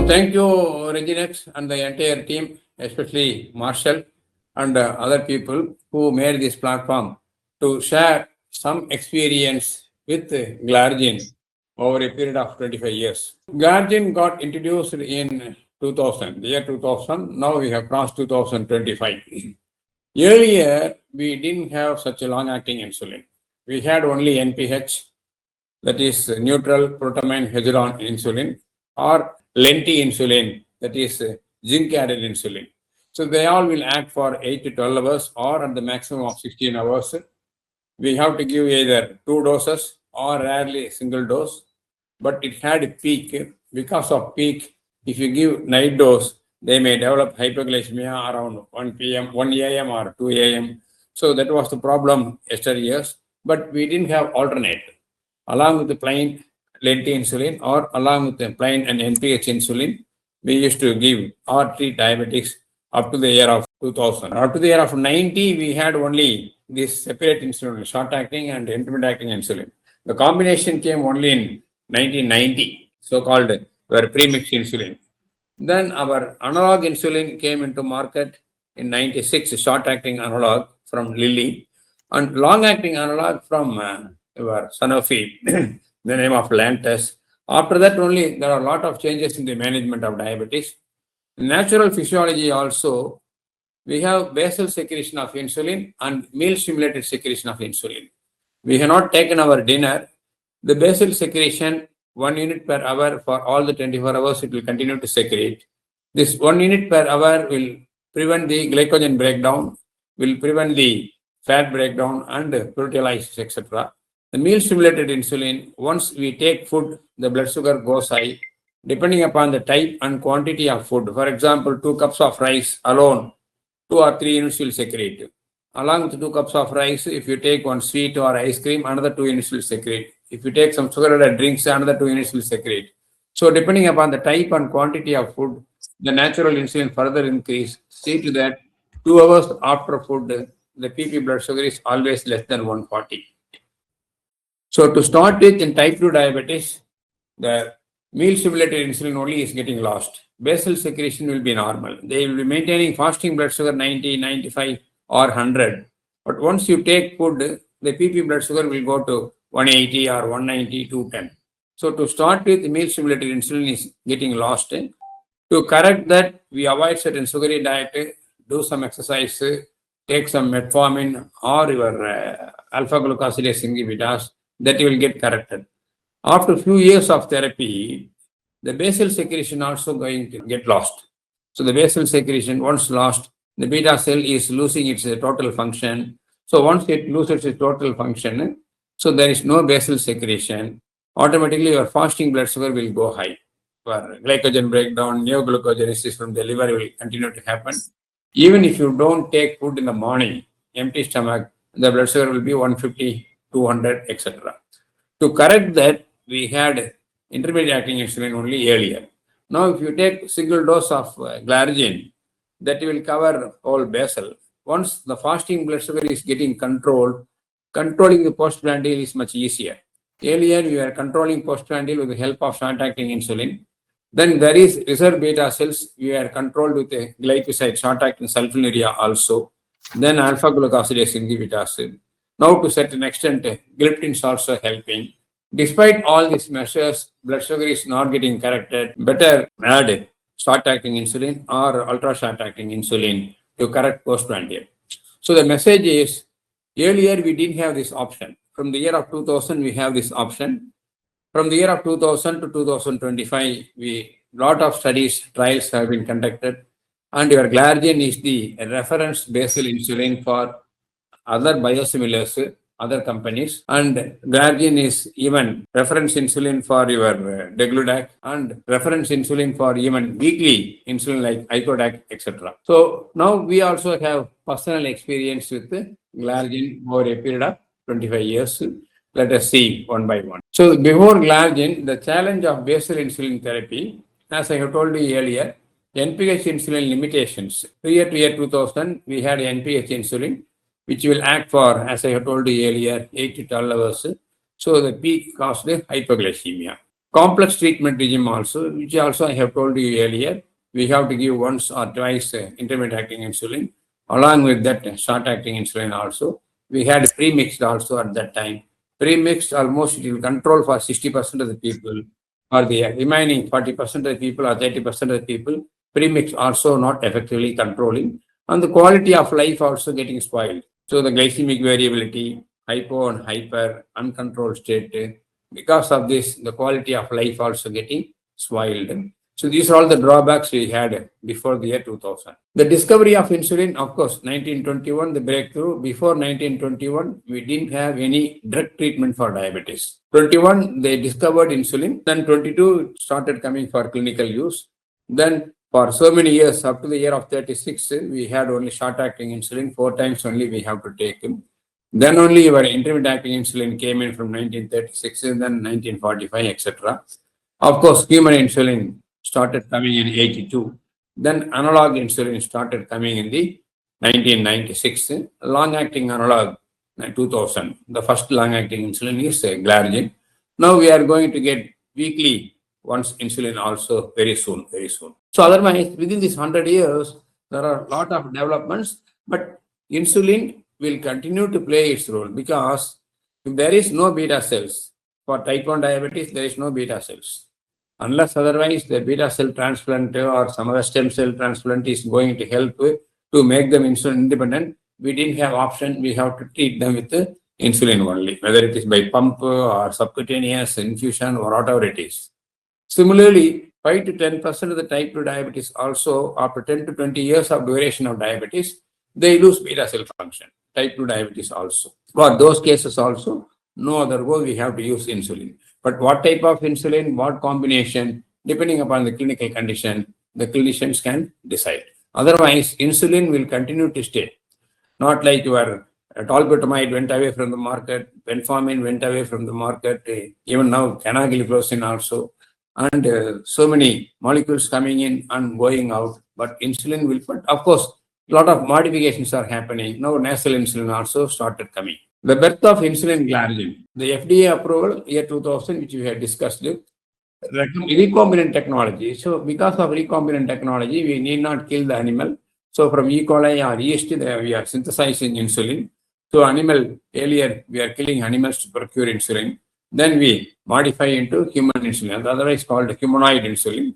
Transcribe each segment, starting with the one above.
thank you, Regenix and the entire team, especially Marshall and other people who made this platform to share some experience with Glargine over a period of 25 years. Glargine got introduced in 2000, the year 2000. Now we have crossed 2025. Earlier, we didn't have such a long-acting insulin. We had only NPH, that is neutral protamine hyaluron insulin, or lenti insulin, that is zinc-added insulin. So they all will act for 8 to 12 hours or at the maximum of 16 hours. We have to give either 2 doses or rarely a single dose, but it had a peak. Because of peak, if you give night dose, they may develop hypoglycemia around 1 p.m., 1 a.m. or 2 a.m. So that was the problem yesteryears, but we didn't have alternate. Along with the plain lenti insulin or along with the plain and NPH insulin, we used to give or treat diabetics up to the year of 2000. Up to the year of 90, we had only this separate insulin, short-acting and intermittent-acting insulin. The combination came only in 1990, so-called premixed insulin. Then our analog insulin came into market in 96, short-acting analog from Lilly, and long-acting analog from Sanofi, the name of Lantus. After that only, there are a lot of changes in the management of diabetes. Natural physiology also, we have basal secretion of insulin and meal-stimulated secretion of insulin. We have not taken our dinner. The basal secretion, 1 unit per hour for all the 24 hours, it will continue to secrete. This 1 unit per hour will prevent the glycogen breakdown, will prevent the fat breakdown and proteolysis, etc. The meal-stimulated insulin, once we take food, the blood sugar goes high, depending upon the type and quantity of food. For example, 2 cups of rice alone, 2 or 3 units will secrete. Along with 2 cups of rice, if you take 1 sweet or ice cream, another 2 units will secrete. If you take some sugar-added drinks, another 2 units will secrete. So depending upon the type and quantity of food, the natural insulin further increase. See to that 2 hours after food, the PP blood sugar is always less than 140. So to start with, in type 2 diabetes, the meal-stimulated insulin only is getting lost. Basal secretion will be normal. They will be maintaining fasting blood sugar 90, 95 or 100. But once you take food, the PP blood sugar will go to 180 or 190, 210. So to start with, the meal-stimulated insulin is getting lost. To correct that, we avoid certain sugary diet, do some exercise, take some metformin or your alpha-glucosidase inhibitors, that will get corrected. After a few years of therapy, the basal secretion also going to get lost. So the basal secretion, once lost, the beta cell is losing its total function. So once it loses its total function, so there is no basal secretion, automatically your fasting blood sugar will go high. For glycogen breakdown, neoglucogenesis from the liver will continue to happen. Even if you don't take food in the morning, empty stomach, the blood sugar will be 150, 200, etc. To correct that, we had intermediate-acting insulin only earlier. Now, if you take single dose of Glargine, that will cover all basal. Once the fasting blood sugar is getting controlled, controlling the postprandial is much easier. Earlier, we were controlling postprandial with the help of short-acting insulin. Then there is reserve beta cells. We are controlled with a glycoside, short-acting sulfonylurea also. Then alpha-glucosidase inhibitors. Now, to certain extent, gliptin is also helping. Despite all these measures, blood sugar is not getting corrected. Better add short-acting insulin or ultra-short-acting insulin to correct postprandial. So the message is, earlier we didn't have this option. From the year of 2000, we have this option. From the year of 2000 to 2025, lot of studies, trials have been conducted. And your Glargine is the reference basal insulin for other biosimilars, other companies, and Glargine is even reference insulin for your Degludec and reference insulin for even weekly insulin like Icodec, etc. So now we also have personal experience with Glargine over a period of 25 years. Let us see one by one. So before Glargine, the challenge of basal insulin therapy, as I have told you earlier, NPH insulin limitations. Prior to year 2000, we had NPH insulin, which will act for, as I have told you earlier, 8 to 12 hours. So the peak caused hypoglycemia. Complex treatment regime also, which also I have told you earlier, we have to give once or twice intermittent acting insulin. Along with that, short acting insulin also. We had pre-mixed also at that time. Pre-mixed almost it will control for 60% of the people, or the remaining 40% of the people or 30% of the people. Pre-mix also not effectively controlling, and the quality of life also getting spoiled. So the glycemic variability, hypo and hyper, uncontrolled state. Because of this, the quality of life also getting spoiled. So these are all the drawbacks we had before the year 2000. The discovery of insulin, of course, 1921, the breakthrough. Before 1921, we didn't have any drug treatment for diabetes. 21, they discovered insulin. Then 22 started coming for clinical use. Then for so many years, up to the year of 36, we had only short-acting insulin. 4 times only we have to take. Then only our intermittent acting insulin came in from 1936 and then 1945, etc. Of course, human insulin started coming in 82. Then analog insulin started coming in the 1996. Long-acting analog, 2000. The first long-acting insulin is Glargine. Now we are going to get weekly once insulin also very soon, very soon. So otherwise, within this 100 years, there are a lot of developments, but insulin will continue to play its role because if there is no beta cells, for type 1 diabetes, there is no beta cells. Unless otherwise the beta cell transplant or some other stem cell transplant is going to help to make them insulin independent, we didn't have option. We have to treat them with insulin only, whether it is by pump or subcutaneous infusion or whatever it is. Similarly, 5 to 10% of the type 2 diabetes also, after 10 to 20 years of duration of diabetes, they lose beta cell function. Type 2 diabetes also. For those cases also, no other way we have to use insulin. But what type of insulin, what combination, depending upon the clinical condition, the clinicians can decide. Otherwise, insulin will continue to stay. Not like your tolbutamide went away from the market, metformin went away from the market, even now canagliflozin also, and so many molecules coming in and going out. But insulin will, but of course, a lot of modifications are happening. Now nasal insulin also started coming. The birth of insulin glargine. The FDA approval year 2000, which we had discussed, recombinant technology. So because of recombinant technology, we need not kill the animal. So from E. coli or yeast, we are synthesizing insulin. So animal, earlier we are killing animals to procure insulin. Then we modify into human insulin, otherwise called humanoid insulin.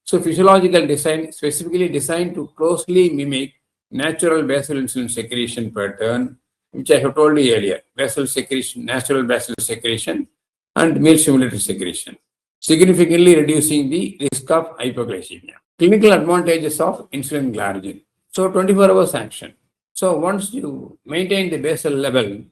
So physiological design, specifically designed to closely mimic natural basal insulin secretion pattern, which I have told you earlier. Basal secretion, natural basal secretion, and meal stimulator secretion, significantly reducing the risk of hypoglycemia. Clinical advantages of insulin glargine. So 24 hours action. So once you maintain the basal level,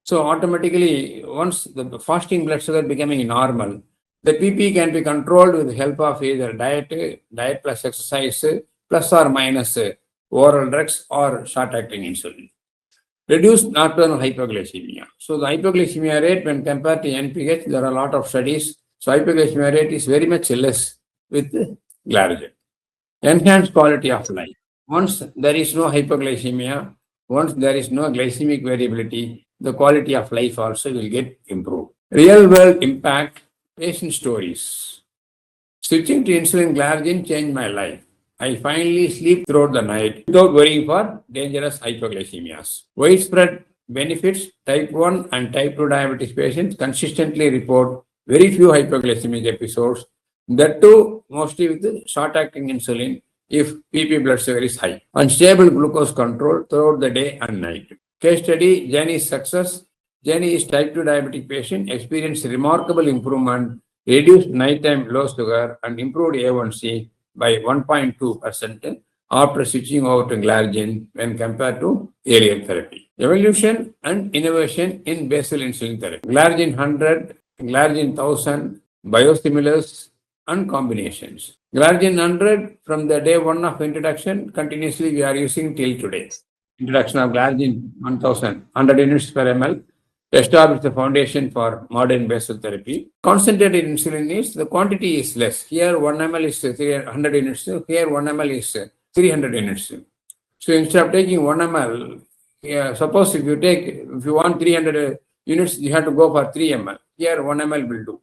so automatically once the fasting blood sugar becoming normal, the PP can be controlled with the help of either diet plus exercise, plus or minus oral drugs or short-acting insulin. Reduce nocturnal hypoglycemia. So the hypoglycemia rate when compared to NPH, there are a lot of studies. So hypoglycemia rate is very much less with Glargine. Enhanced quality of life. Once there is no hypoglycemia, once there is no glycemic variability, the quality of life also will get improved. Real world impact, patient stories. Switching to insulin glargine changed my life. I finally sleep throughout the night without worrying for dangerous hypoglycemias. Widespread benefits, type 1 and type 2 diabetes patients consistently report very few hypoglycemic episodes, that too mostly with short-acting insulin if PP blood sugar is high, and stable glucose control throughout the day and night. Case study, Jenny's success. Jenny is type 2 diabetic patient, experienced remarkable improvement, reduced nighttime low sugar and improved A1C by 1.2% after switching over to Glargine when compared to aerial therapy. Evolution and innovation in basal insulin therapy. Glargine 100, Glargine 1000, biosimilars and combinations. Glargine 100 from the day 1 of introduction, continuously we are using till today. Introduction of Glargine 1000, 100 units per ml, established the foundation for modern basal therapy. Concentrated insulin is, the quantity is less. Here 1 ml is 300 units, here 1 ml is 300 units. So instead of taking 1 ml, suppose if you want 300 units, you have to go for 3 ml. Here 1 ml will do.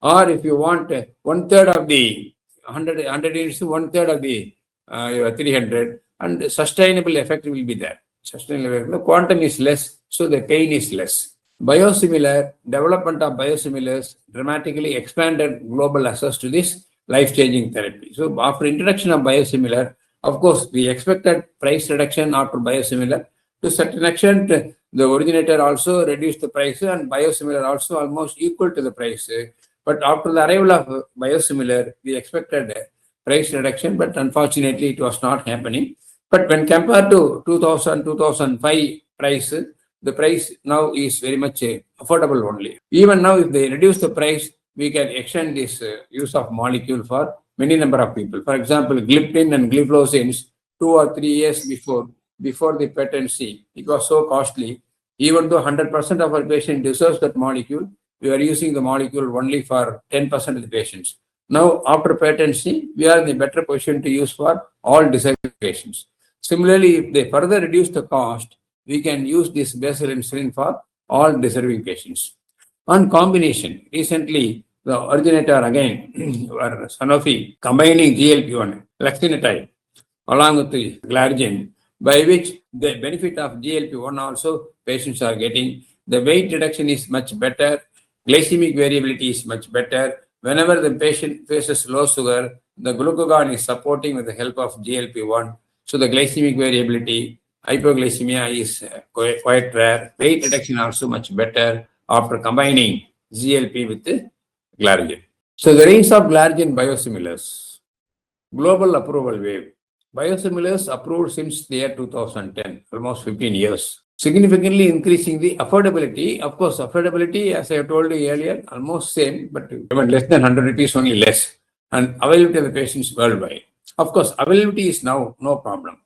Or if you want one third of the 100 units, one third of the your 300, and sustainable effect will be there. Sustainable effect. The quantum is less, so the pain is less. Biosimilar development of biosimilars dramatically expanded global access to this life-changing therapy. So after introduction of biosimilar, of course, we expected price reduction after biosimilar. To certain extent, the originator also reduced the price and biosimilar also almost equal to the price. But after the arrival of biosimilar, we expected a price reduction, but unfortunately it was not happening. But when compared to 2000, 2005 price, the price now is very much affordable only. Even now, if they reduce the price, we can extend this use of molecule for many number of people. For example, gliptin and gliflozins, 2 or 3 years before the patency, it was so costly. Even though 100% of our patient deserves that molecule, we are using the molecule only for 10% of the patients. Now, after patency, we are in a better position to use for all deserving patients. Similarly, if they further reduce the cost, we can use this basal insulin for all deserving patients. On combination, recently the originator again, or Sanofi, combining GLP-1, lexinetide, along with the Glargine, by which the benefit of GLP-1 also patients are getting. The weight reduction is much better, glycemic variability is much better. Whenever the patient faces low sugar, the glucagon is supporting with the help of GLP-1. So the glycemic variability, hypoglycemia is quite rare. Weight reduction also much better after combining GLP with the Glargine. So the range of Glargine biosimilars, global approval wave. Biosimilars approved since the year 2010, almost 15 years, significantly increasing the affordability. Of course, affordability, as I told you earlier, almost same, but even less than 100 rupees, only less, and availability of the patients worldwide. Of course, availability is now no problem.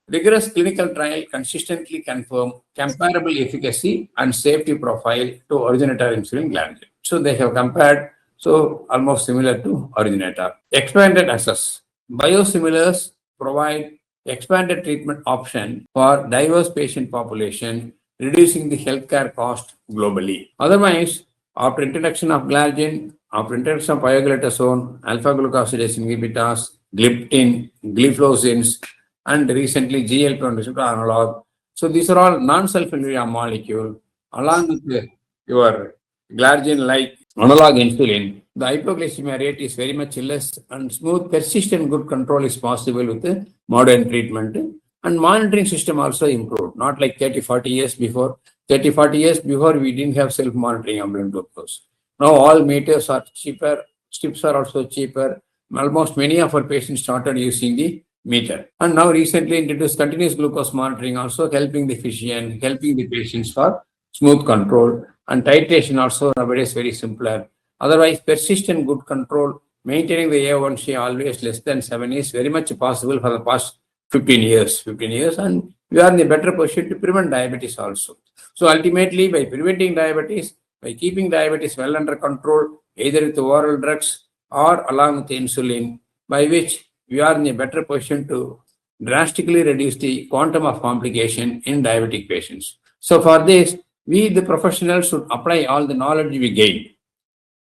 Rigorous clinical trial consistently confirm comparable efficacy and safety profile to originator insulin glargine. So they have compared, so almost similar to originator. Expanded access. Biosimilars provide expanded treatment option for diverse patient population, reducing the healthcare cost globally. Otherwise, after introduction of glargine, after introduction of pioglitazone, alpha-glucosidase inhibitors, gliptin, gliflozins, and recently GLP-1 receptor analog. So these are all non-sulfonylurea molecule along with your glargine-like analog insulin. The hypoglycemia rate is very much less and smooth, persistent good control is possible with the modern treatment. And monitoring system also improved, not like 30, 40 years before. 30, 40 years before, we didn't have self-monitoring of blood glucose. Now all meters are cheaper, strips are also cheaper. Almost many of our patients started using the meter. And now recently introduced continuous glucose monitoring, also helping the physician, helping the patients for smooth control. And titration also nowadays very simpler. Otherwise, persistent good control, maintaining the A1C always less than 7 is very much possible for the past 15 years, and we are in a better position to prevent diabetes also. So ultimately, by preventing diabetes, by keeping diabetes well under control, either with oral drugs or along with insulin, by which we are in a better position to drastically reduce the quantum of complication in diabetic patients. So for this, we, the professionals, should apply all the knowledge we gained,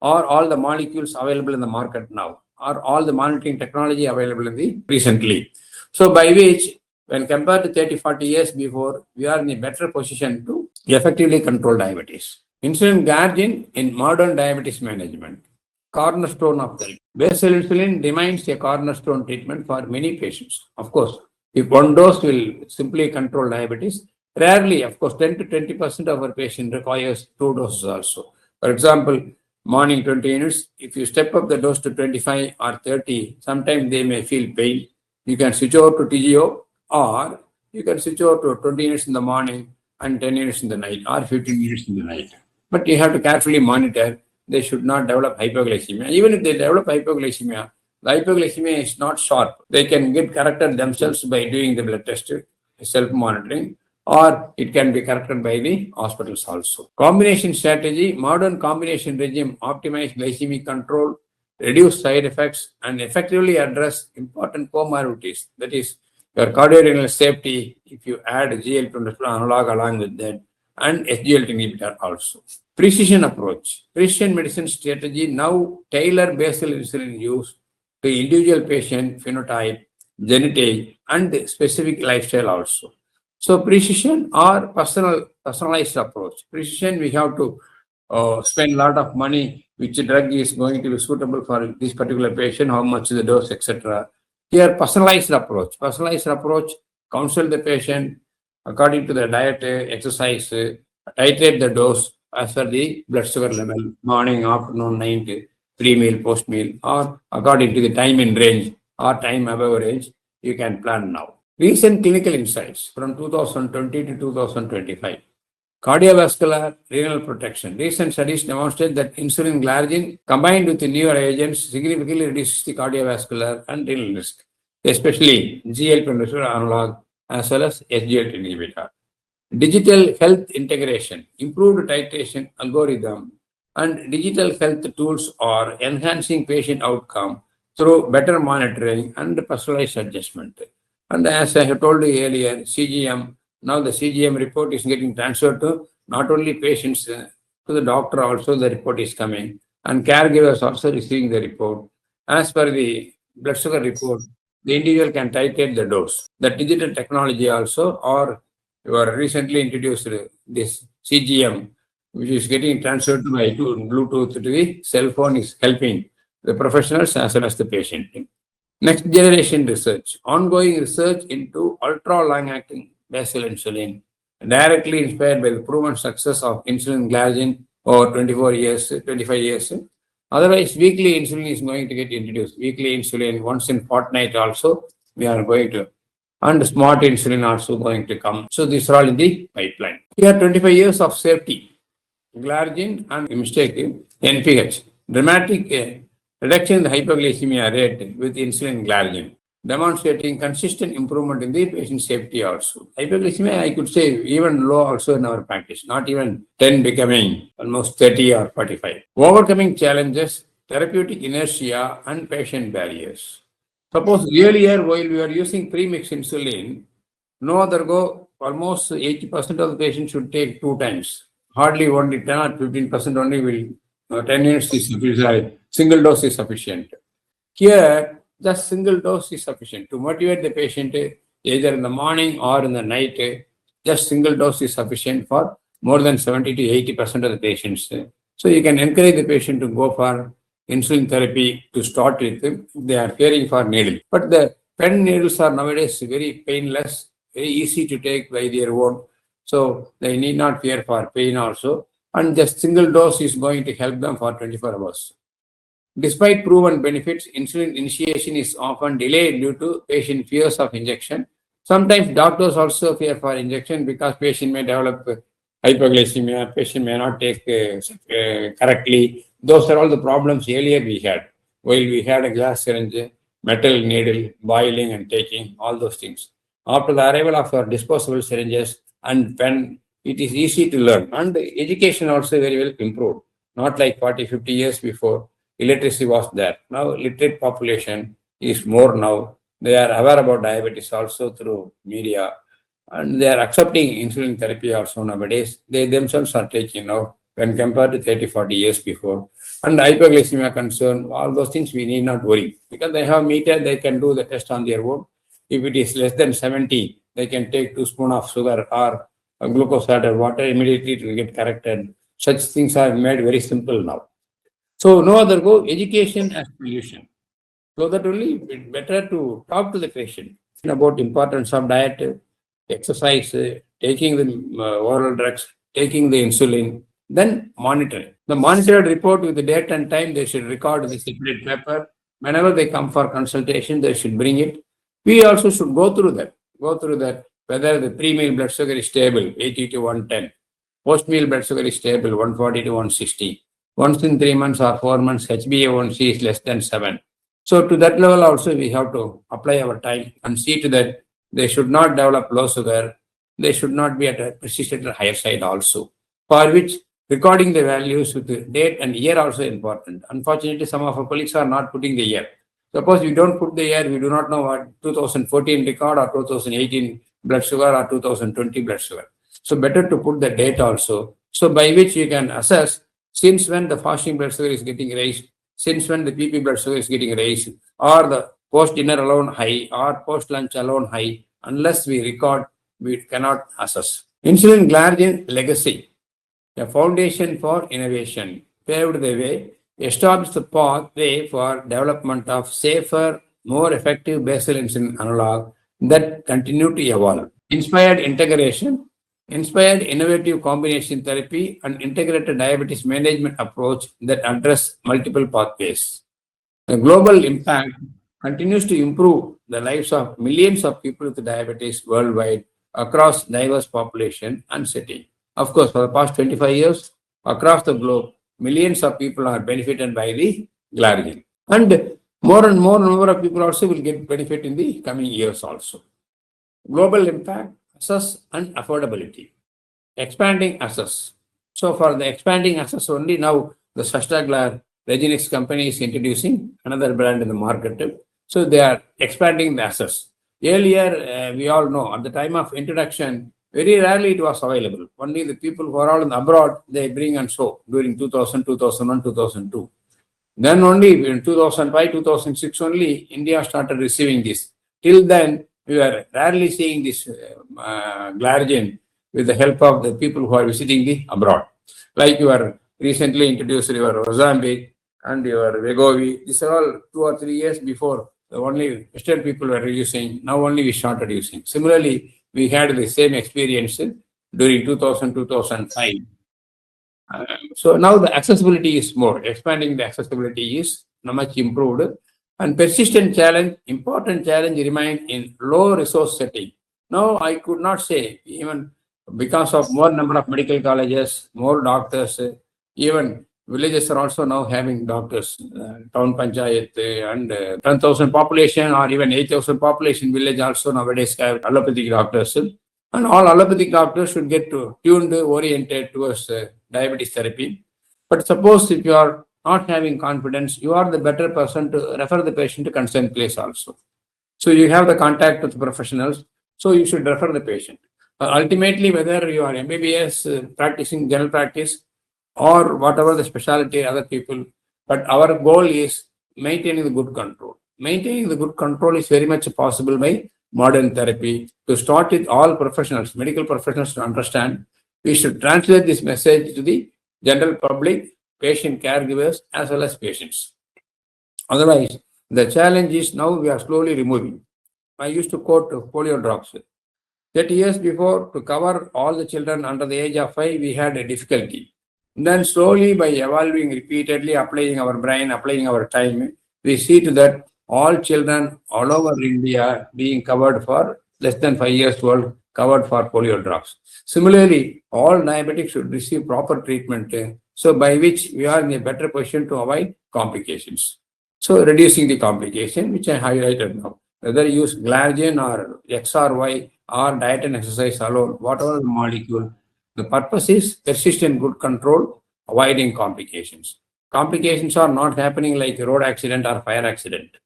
or all the molecules available in the market now, or all the monitoring technology available in the recently. So by which, when compared to 30, 40 years before, we are in a better position to effectively control diabetes. Insulin glargine in modern diabetes management, cornerstone of therapy. Basal insulin remains a cornerstone treatment for many patients. Of course, if one dose will simply control diabetes, rarely, of course, 10 to 20% of our patient requires 2 doses also. For example, morning 20 units, if you step up the dose to 25 or 30, sometimes they may feel pain. You can switch over to TGO, or you can switch over to 20 units in the morning and 10 units in the night, or 15 units in the night. But you have to carefully monitor. They should not develop hypoglycemia. Even if they develop hypoglycemia, the hypoglycemia is not sharp. They can get corrected themselves by doing the blood test, self-monitoring, or it can be corrected by the hospitals also. Combination strategy, modern combination regime optimize glycemic control, reduce side effects, and effectively address important comorbidities. That is, your cardiorenal safety if you add GLP-1 analog along with that, and SGLT inhibitor also. Precision approach. Precision medicine strategy now tailor basal insulin use to individual patient phenotype, genetic, and specific lifestyle also. So precision or personalized approach. Precision, we have to spend a lot of money, which drug is going to be suitable for this particular patient, how much is the dose, etc. Here, personalized approach. Personalized approach, counsel the patient according to the diet, exercise, titrate the dose as per the blood sugar level, morning, afternoon, night, pre-meal, post-meal, or according to the time in range or time above range, you can plan now. Recent clinical insights from 2020 to 2025. Cardiovascular renal protection. Recent studies demonstrate that insulin glargine combined with the newer agents significantly reduces the cardiovascular and renal risk, especially GLP-1 receptor analog as well as SGLT inhibitor. Digital health integration, improved titration algorithm, and digital health tools are enhancing patient outcome through better monitoring and personalized adjustment. And as I have told you earlier, CGM, now the CGM report is getting transferred to not only patients, to the doctor also the report is coming, and caregivers also receiving the report. As per the blood sugar report, the individual can titrate the dose. The digital technology also, or you are recently introduced this CGM, which is getting transferred to by Bluetooth to the cell phone, is helping the professionals as well as the patient. Next generation research, ongoing research into ultra long acting basal insulin, directly inspired by the proven success of insulin glargine over 24 years, 25 years. Otherwise, weekly insulin is going to get introduced. Weekly insulin once in fortnight also, we are going to, and smart insulin also going to come. So these are all in the pipeline. Here 25 years of safety. Glargine and mistake NPH. Dramatic reduction in the hypoglycemia rate with insulin glargine, demonstrating consistent improvement in the patient safety also. Hypoglycemia, I could say, even low also in our practice, not even 10 becoming almost 30 or 45. Overcoming challenges, therapeutic inertia, and patient barriers. Suppose earlier, while we were using pre-mixed insulin, no other go, almost 80% of the patients should take 2 times. Hardly only 10 or 15% only will, 10 units is sufficient, single dose is sufficient. Here, just single dose is sufficient to motivate the patient either in the morning or in the night. Just single dose is sufficient for more than 70 to 80% of the patients. So you can encourage the patient to go for insulin therapy to start with. They are caring for needle. But the pen needles are nowadays very painless, very easy to take by their own. So they need not fear for pain also. And just single dose is going to help them for 24 hours. Despite proven benefits, insulin initiation is often delayed due to patient fears of injection. Sometimes doctors also fear for injection because patient may develop hypoglycemia, patient may not take correctly. Those are all the problems earlier we had. While we had a glass syringe, metal needle, boiling and taking, all those things. After the arrival of our disposable syringes and pen, it is easy to learn. And education also very well improved. Not like 40, 50 years before, illiteracy was there. Now, literate population is more now. They are aware about diabetes also through media, and they are accepting insulin therapy also nowadays. They themselves are taking now when compared to 30, 40 years before. And hypoglycemia concern, all those things we need not worry because they have meter, they can do the test on their own. If it is less than 70, they can take 2 spoons of sugar or glucose added water, immediately it will get corrected. Such things are made very simple now. So no other go, education as solution. So that only it's better to talk to the patient about importance of diet, exercise, taking the oral drugs, taking the insulin, then monitoring. The monitored report with the date and time, they should record in the separate paper. Whenever they come for consultation, they should bring it. We also should go through that, whether the pre-meal blood sugar is stable, 80 to 110, post-meal blood sugar is stable, 140 to 160. Once in 3 months or 4 months, HbA1c is less than 7. So to that level also, we have to apply our time and see to that they should not develop low sugar. They should not be at a persistent higher side also, for which recording the values with the date and year also important. Unfortunately, some of our colleagues are not putting the year. Suppose we don't put the year, we do not know what 2014 record or 2018 blood sugar or 2020 blood sugar. So better to put the date also. So by which you can assess since when the fasting blood sugar is getting raised, since when the PP blood sugar is getting raised, or the post dinner alone high, or post lunch alone high. Unless we record, we cannot assess. Insulin Glargine legacy, a foundation for innovation, paved the way, established the pathway for development of safer, more effective basal insulin analog that continue to evolve. Inspired innovative combination therapy and integrated diabetes management approach that address multiple pathways. The global impact continues to improve the lives of millions of people with diabetes worldwide across diverse population and setting. Of course, for the past 25 years, across the globe, millions of people are benefited by the glargine. And more number of people also will get benefit in the coming years also. Global impact, access and affordability. Expanding access. So for the expanding access only, now the Sastaglar Regenix company is introducing another brand in the market. So they are expanding the access. Earlier, we all know at the time of introduction, very rarely it was available. Only the people who are all in abroad, they bring and show during 2000, 2001, 2002. Then only in 2005, 2006 only, India started receiving this. Till then, we were rarely seeing this glargine with the help of the people who are visiting the abroad. Like you are recently introduced your Ozempic and your Wegovy. These are all 2 or 3 years before the only Western people were using. Now only we started using. Similarly, we had the same experience during 2000, 2005. So now the accessibility is more. Expanding the accessibility is much improved. And persistent challenge, important challenge remain in low resource setting. Now I could not say, even because of more number of medical colleges, more doctors, even villages are also now having doctors, town panchayat and 10,000 population or even 8,000 population village also nowadays have allopathic doctors. And all allopathic doctors should get tuned, oriented towards diabetes therapy. But suppose if you are not having confidence, you are the better person to refer the patient to concerned place also. So you have the contact with professionals, so you should refer the patient. Ultimately, whether you are MBBS practicing general practice or whatever the specialty other people, but our goal is maintaining the good control. Maintaining the good control is very much possible by modern therapy. To start with all professionals, medical professionals to understand, we should translate this message to the general public, patient caregivers, as well as patients. Otherwise, the challenge is now we are slowly removing. I used to quote polio drops. 30 years before, to cover all the children under the age of 5, we had a difficulty. Then slowly by evolving repeatedly, applying our brain, applying our time, we see to that all children all over India being covered for less than 5 years old, covered for polio drops. Similarly, all diabetics should receive proper treatment, so by which we are in a better position to avoid complications. So reducing the complication, which I highlighted now, whether you use glargine or X or Y or diet and exercise alone, whatever the molecule, the purpose is persistent good control, avoiding complications. Complications are not happening like a road accident or fire accident.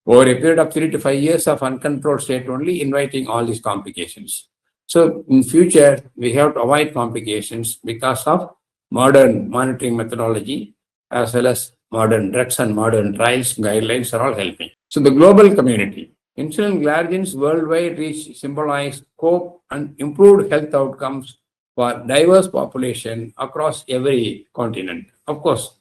Over a period of 3 to 5 years of uncontrolled state only, inviting all these complications. So in future, we have to avoid complications because of modern monitoring methodology as well as modern drugs and modern trials, guidelines are all helping. So the global community, insulin glargine's worldwide reach symbolize hope and improved health outcomes for diverse population across every continent. Of course,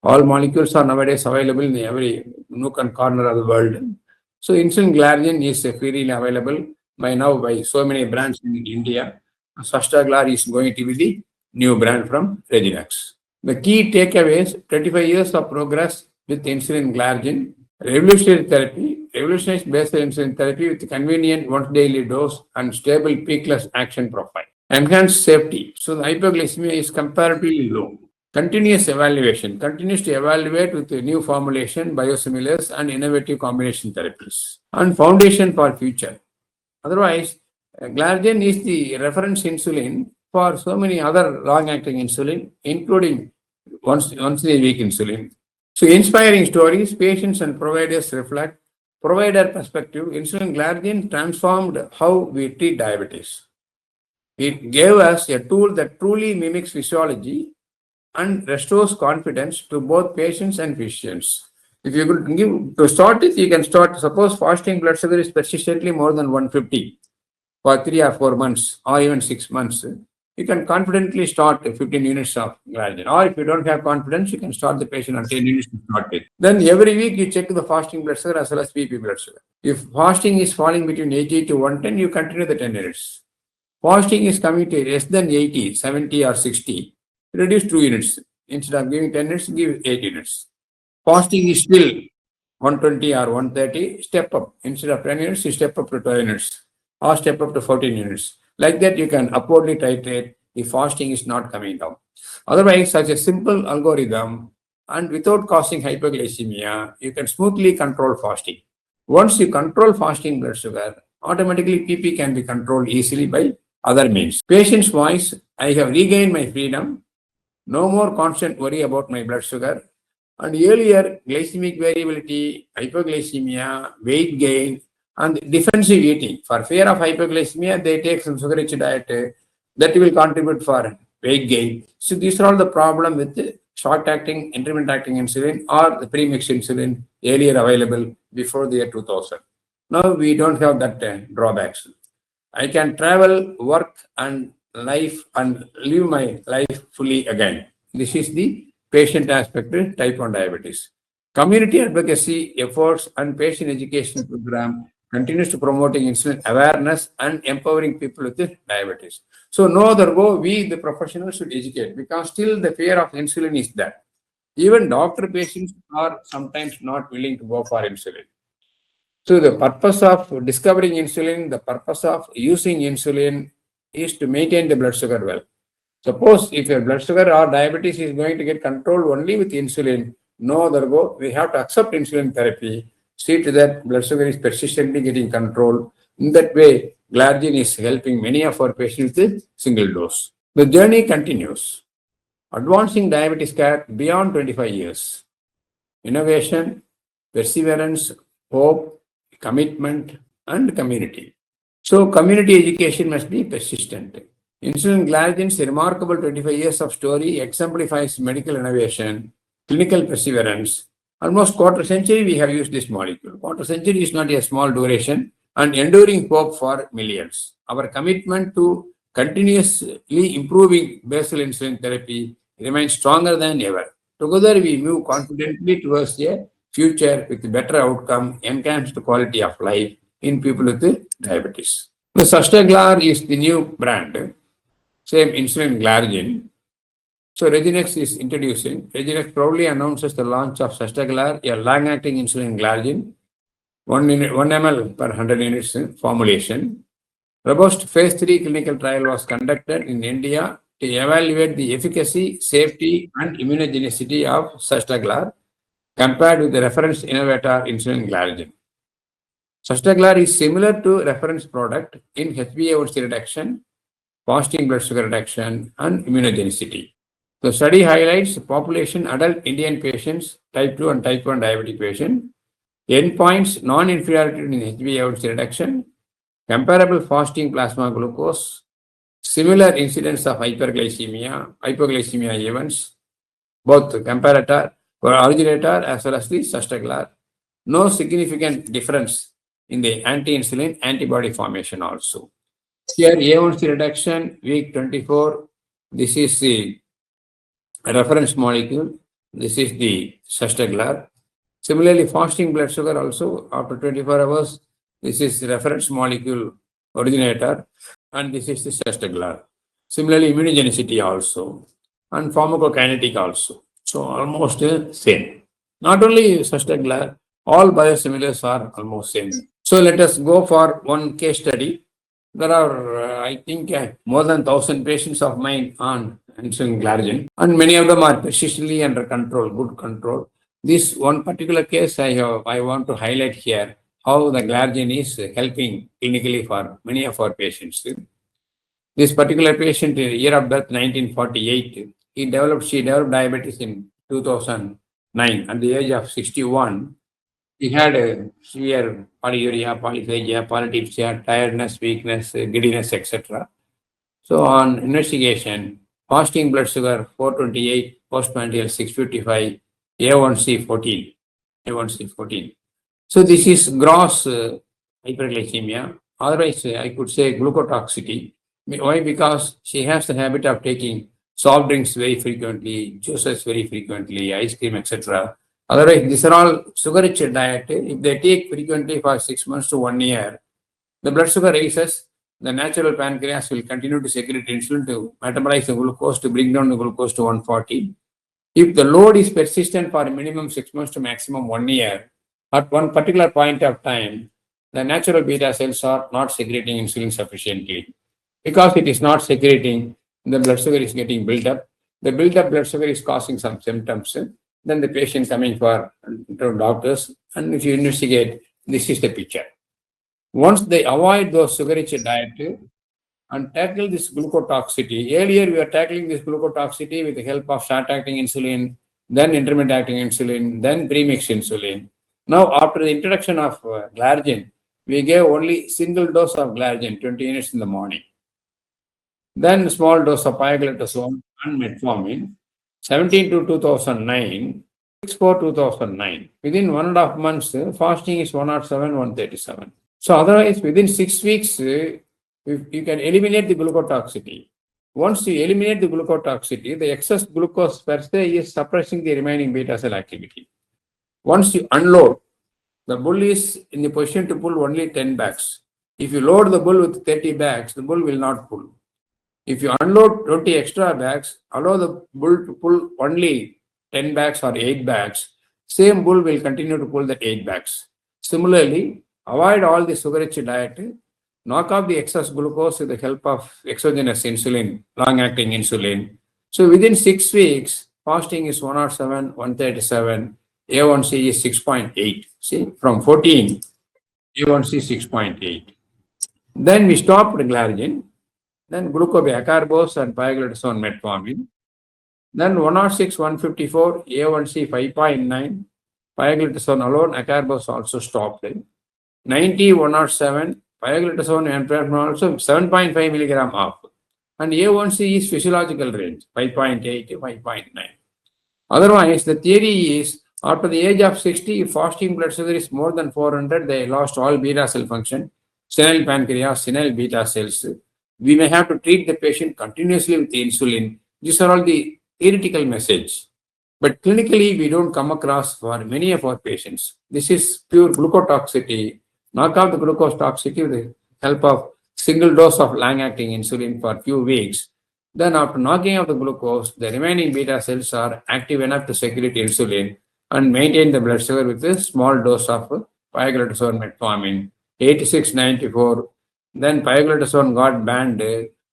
all molecules are nowadays available in every nook and corner of the world. So insulin glargine is freely available by so many brands in India. Sastaglar is going to be the new brand from Regenix. The key takeaways: 25 years of progress with insulin glargine, revolutionary therapy, revolutionized basal insulin therapy with convenient once daily dose and stable peakless action profile. Enhanced safety. So the hypoglycemia is comparatively low. Continues to evaluate with a new formulation, biosimilars, and innovative combination therapies. And foundation for future. Otherwise, glargine is the reference insulin for so many other long-acting insulin, including once a week insulin. So inspiring stories, patients and providers reflect. Provider perspective, insulin glargine transformed how we treat diabetes. It gave us a tool that truly mimics physiology and restores confidence to both patients and physicians. If you could give to start it, you can start. Suppose fasting blood sugar is persistently more than 150 for 3 or 4 months, or even 6 months. You can confidently start 15 units of glargine. Or if you don't have confidence, you can start the patient on 10 units to start with. Then every week you check the fasting blood sugar as well as PP blood sugar. If fasting is falling between 80 to 110, you continue the 10 units. Fasting is coming to less than 80, 70 or 60, reduce 2 units. Instead of giving 10 units, give 8 units. Fasting is still 120 or 130, step up. Instead of 10 units, you step up to 12 units or step up to 14 units. Like that, you can upwardly titrate if fasting is not coming down. Otherwise, such a simple algorithm and without causing hyperglycemia, you can smoothly control fasting. Once you control fasting blood sugar, automatically PP can be controlled easily by other means. Patient's voice, I have regained my freedom. No more constant worry about my blood sugar. And earlier, glycemic variability, hypoglycemia, weight gain, and defensive eating. For fear of hypoglycemia, they take some sugar-rich diet that will contribute for weight gain. So these are all the problem with the short-acting, intermittent-acting insulin or the pre-mixed insulin earlier available before the year 2000. Now we don't have that drawbacks. I can travel, work, and life and live my life fully again. This is the patient aspect of type 1 diabetes. Community advocacy efforts and patient education program continues to promoting insulin awareness and empowering people with diabetes. So no other go, we the professionals should educate because still the fear of insulin is there. Even doctor patients are sometimes not willing to go for insulin. So the purpose of discovering insulin, the purpose of using insulin is to maintain the blood sugar well. Suppose if your blood sugar or diabetes is going to get controlled only with insulin, no other go, we have to accept insulin therapy, see to that blood sugar is persistently getting controlled. In that way, Glargine is helping many of our patients with single dose. The journey continues. Advancing diabetes care beyond 25 years. Innovation, perseverance, hope, commitment, and community. So, community education must be persistent. Insulin Glargine's remarkable 25 years of story exemplifies medical innovation, clinical perseverance. Almost quarter century we have used this molecule. Quarter century is not a small duration and enduring hope for millions. Our commitment to continuously improving basal insulin therapy remains stronger than ever. Together we move confidently towards a future with better outcome, enhanced quality of life in people with diabetes. The Sustaglar is the new brand, same insulin Glargine. So Regenix is introducing. Regenix proudly announces the launch of Sustaglar, a long-acting insulin Glargine, 1 ml per 100 units formulation. Robust phase 3 clinical trial was conducted in India to evaluate the efficacy, safety, and immunogenicity of Sustaglar compared with the reference innovator insulin Glargine. Sustaglar is similar to reference product in HbA1c reduction, fasting blood sugar reduction, and immunogenicity. The study highlights population adult Indian patients, type 2 and type 1 diabetic patient, endpoints non-inferiority in HbA1c reduction, comparable fasting plasma glucose, similar incidence of hypoglycemia events, both comparator or originator as well as the Sustaglar. No significant difference in the anti-insulin antibody formation also. Here, A1C reduction, week 24, this is the reference molecule, this is the Sustaglar. Similarly, fasting blood sugar also, after 24 hours, this is the reference molecule originator, and this is the Sustaglar. Similarly, immunogenicity also, and pharmacokinetic also. So, almost same. Not only Sustaglar, all biosimilars are almost same. So, let us go for one case study. There are, I think, more than 1,000 patients of mine on insulin Glargine, and many of them are persistently under control, good control. This one particular case I want to highlight here how the Glargine is helping clinically for many of our patients. This particular patient, year of birth 1948, she developed diabetes in 2009 at the age of 61. He had a severe polyuria, polyphagia, polydipsia, tiredness, weakness, giddiness, etc. So on investigation, fasting blood sugar 428, postprandial 655, A1C 14. A1C 14. So this is gross hyperglycemia. Otherwise, I could say glucotoxicity. Why? Because she has the habit of taking soft drinks very frequently, juices very frequently, ice cream, etc. Otherwise, these are all sugar-rich diet. If they take frequently for 6 months to 1 year, the blood sugar rises. The natural pancreas will continue to secrete insulin to metabolize the glucose to bring down the glucose to 140. If the load is persistent for minimum 6 months to maximum 1 year, at one particular point of time, the natural beta cells are not secreting insulin sufficiently. Because it is not secreting, the blood sugar is getting built up. The built up blood sugar is causing some symptoms. Then the patient coming for to doctors, and if you investigate, this is the picture. Once they avoid those sugar-rich diet and tackle this glucotoxicity. Earlier, we were tackling this glucotoxicity with the help of short-acting insulin, then intermittent-acting insulin, then premixed insulin. Now, after the introduction of Glargine, we gave only single dose of Glargine, 20 units in the morning. Then small dose of pioglitazone and metformin, 17 to 2009, 6 4 2009. Within 1.5 months, fasting is 107, 137. So otherwise, within 6 weeks, you can eliminate the glucotoxicity. Once you eliminate the glucotoxicity, the excess glucose per se is suppressing the remaining beta cell activity. Once you unload, the bull is in the position to pull only 10 bags. If you load the bull with 30 bags, the bull will not pull. If you unload 20 extra bags, allow the bull to pull only 10 bags or 8 bags, same bull will continue to pull that 8 bags. Similarly, avoid all the sugar-rich diet, knock off the excess glucose with the help of exogenous insulin, long-acting insulin. So within 6 weeks, fasting is 107, 137, A1C is 6.8. See, from 14, A1C 6.8. Then we stopped Glargine, then glucobiacarbose and pioglitazone metformin. Then 106, 154, A1C 5.9, pioglitazone alone, acarbose also stopped. 90, 107, pioglitazone and metformin also 7.5 milligram off. And A1C is physiological range, 5.8 to 5.9. Otherwise, the theory is after the age of 60, if fasting blood sugar is more than 400, they lost all beta cell function, senile pancreas, senile beta cells. We may have to treat the patient continuously with insulin. These are all the theoretical message. But clinically, we don't come across for many of our patients. This is pure glucotoxicity. Knock off the glucose toxicity with the help of single dose of long-acting insulin for a few weeks. Then after knocking off the glucose, the remaining beta cells are active enough to secrete insulin and maintain the blood sugar with a small dose of pioglitazone metformin, 8694. Then pioglitazone got banned,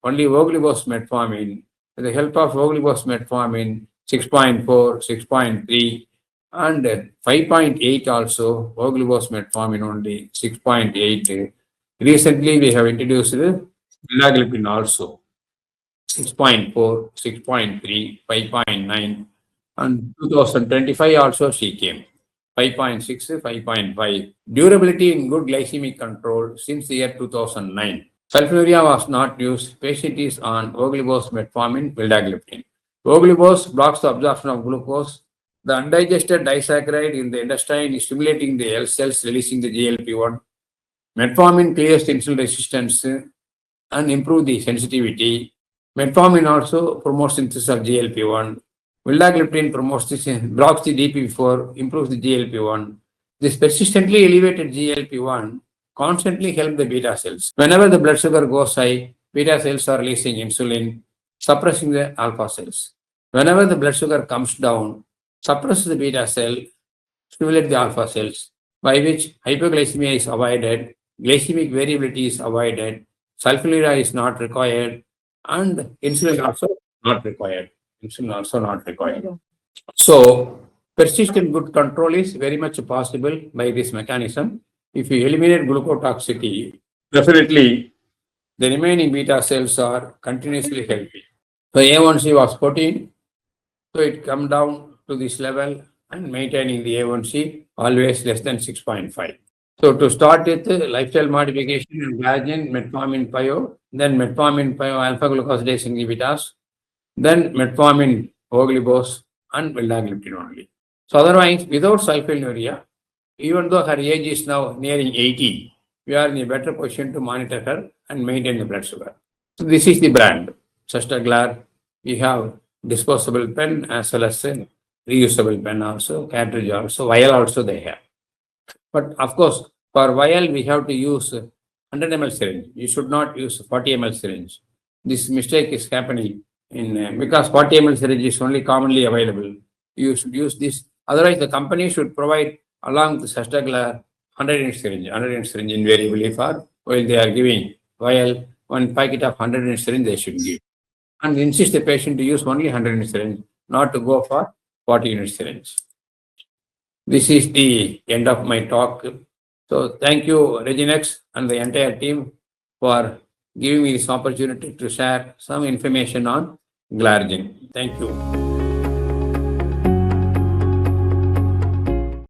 only voglibose metformin. With the help of voglibose metformin, 6.4, 6.3, and 5.8 also, voglibose metformin only, 6.8. Recently, we have introduced liragliptin also, 6.4, 6.3, 5.9, and 2025 also she came, 5.6, 5.5. Durability in good glycemic control since the year 2009. Sulfonylurea was not used. Patient is on voglibose metformin, vildagliptin. Voglibose blocks the absorption of glucose. The undigested disaccharide in the intestine is stimulating the L cells, releasing the GLP-1. Metformin clears the insulin resistance and improve the sensitivity. Metformin also promotes synthesis of GLP-1. Vildagliptin promotes this, blocks the DPP4, improves the GLP-1. This persistently elevated GLP-1 constantly help the beta cells. Whenever the blood sugar goes high, beta cells are releasing insulin, suppressing the alpha cells. Whenever the blood sugar comes down, suppresses the beta cell, stimulate the alpha cells, by which hypoglycemia is avoided, glycemic variability is avoided, sulfonylurea is not required, and insulin also not required. Insulin also not required. So, persistent good control is very much possible by this mechanism. If you eliminate glucotoxicity, definitely the remaining beta cells are continuously healthy. So A1C was 14, so it come down to this level and maintaining the A1C always less than 6.5. So to start with lifestyle modification and Glargine, metformin pio, then metformin pio alpha glucosidase inhibitors, then metformin oligobose and vildagliptin only. So otherwise, without sulfonylurea, even though her age is now nearing 80, we are in a better position to monitor her and maintain the blood sugar. So this is the brand, Sustaglar. We have disposable pen as well as a reusable pen also, cartridge also, vial also they have. But of course, for vial, we have to use 100 ml syringe. You should not use 40 ml syringe. This mistake is happening in because 40 ml syringe is only commonly available. You should use this. Otherwise, the company should provide along with Sustaglar 100 unit syringe invariably for while they are giving vial, one packet of 100 unit syringe they should give. And insist the patient to use only 100 unit syringe, not to go for 40 unit syringe. This is the end of my talk. So thank you, Regenix and the entire team for giving me this opportunity to share some information on Glargine. Thank you.